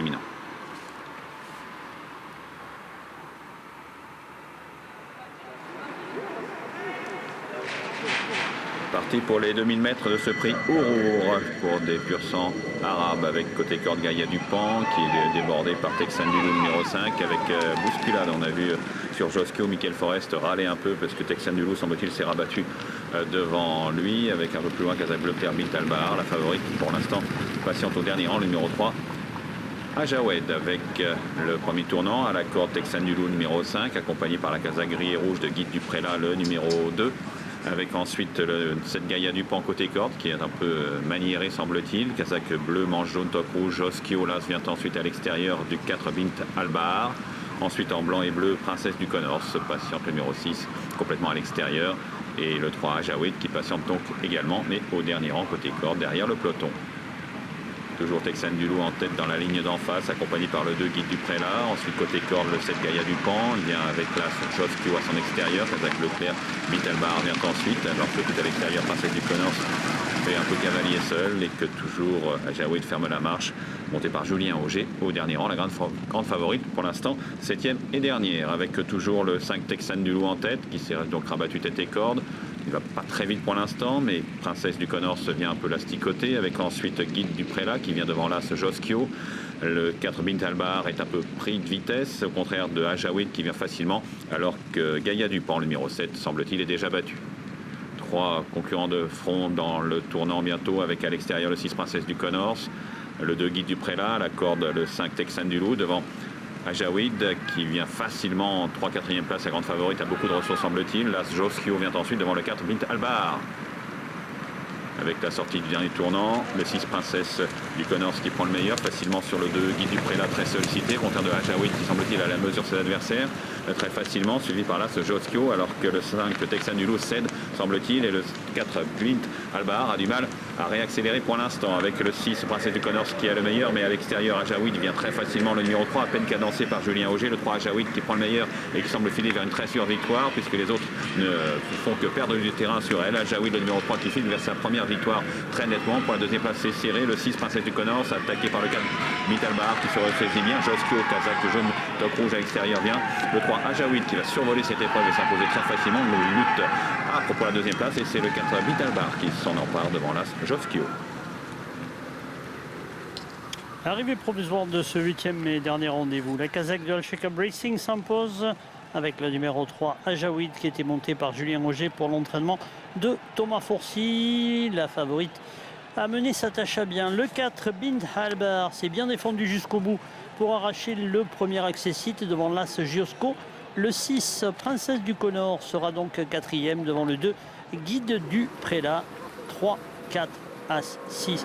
imminent. Parti pour les 2000 mètres de ce prix Ourour pour des pur sang arabes avec côté corde Gaïa Dupan qui est débordé par Texan Dulou numéro 5 avec bousculade. On a vu sur Joskio Michael Forest râler un peu parce que Texan Dulou semble-t-il s'est rabattu devant lui avec un peu plus loin Casablanca Bint Albar, la favorite qui pour l'instant patiente au dernier rang, le numéro 3. Ajawed avec le premier tournant à la corde Texan Dulou numéro 5 accompagné par la casa gris et rouge de Guide Duprela le numéro 2. Avec ensuite cette Gaïa Dupan côté corde qui est un peu maniérée semble-t-il. Casaque bleu, manche jaune, toque rouge. Joskio Las vient ensuite à l'extérieur du 4 Bint Albar. Ensuite en blanc et bleu, Princesse du Connors, patiente le numéro 6 complètement à l'extérieur. Et le 3 Ajawed qui patiente donc également mais au dernier rang côté corde derrière le peloton. Toujours Texan Dulou en tête dans la ligne d'en face, accompagné par le 2 Guide Duprela. Ensuite, côté corde, le 7 Gaïa Dupan. Il vient avec la Joskio à son extérieur. Kazakh Leclerc, Bitelbar vient ensuite. Alors que tout à l'extérieur, Princesse du Connors fait un peu cavalier seul et que toujours Ajawed ferme la marche, monté par Julien Auger. Au dernier rang, la grande favorite pour l'instant, 7e et dernière, avec toujours le 5 Texan Dulou en tête, qui s'est donc rabattu tête et corde. Il va pas très vite pour l'instant, mais Princesse du Connors vient un peu l'asticoter, avec ensuite Guide Duprela qui vient devant l'As Joskio. Le 4 Bint Albar est un peu pris de vitesse, au contraire de Ajawed qui vient facilement, alors que Gaïa Dupan, le numéro 7, semble-t-il, est déjà battu. 3 concurrents de front dans le tournant bientôt, avec à l'extérieur le 6 Princesse du Connors, le 2 Guide Duprela, la corde le 5 Texan Dulou, devant Ajawed qui vient facilement en 3-4e place, la grande favorite a beaucoup de ressources semble-t-il. L'As Joskio vient ensuite devant le 4 Bint Albar. Avec la sortie du dernier tournant, le 6 Princesse du Connors qui prend le meilleur facilement sur le 2 Guide Duprela très sollicité, contraire de Ajawed qui semble-t-il à la mesure de ses adversaires très facilement, suivi par l'As Joskio, alors que le 5 Texan Dulou cède semble-t-il et le 4 Bint Albar a du mal à réaccélérer pour l'instant avec le 6 Princesse du Connors qui a le meilleur, mais à l'extérieur Ajawed vient très facilement, le numéro 3 à peine cadencé par Julien Auger, le 3 Ajawed qui prend le meilleur et qui semble filer vers une très sûre victoire puisque les autres ne font que perdre du terrain sur elle. Ajawed le numéro 3 qui file vers sa première victoire très nettement. Pour la deuxième place c'est serré, le 6 Princesse du Connors attaqué par le 4 Bint Albar qui se ressaisit bien. Joskio, Kazakh jaune, toque rouge à l'extérieur vient. Le 3 Ajawed qui va survoler cette épreuve et s'imposer très facilement. Une lutte âpre pour la deuxième place et c'est le 4 Bint Albar qui s'en empare devant l'As Joskio. Arrivée provisoire de ce 8e et dernier rendez-vous. La Kazakh Dual Shake-Up Racing s'impose avec le numéro 3 Ajawed qui était monté par Julien Auger pour l'entraînement de Thomas Fourcy. La favorite a mené sa tâche à bien. Le 4 Bint Albar s'est bien défendu jusqu'au bout pour arracher le premier accessite devant l'As Joskio. Le 6 Princesse du Connors sera donc 4e devant le 2 Guide Duprela. 3, 4, As, 6.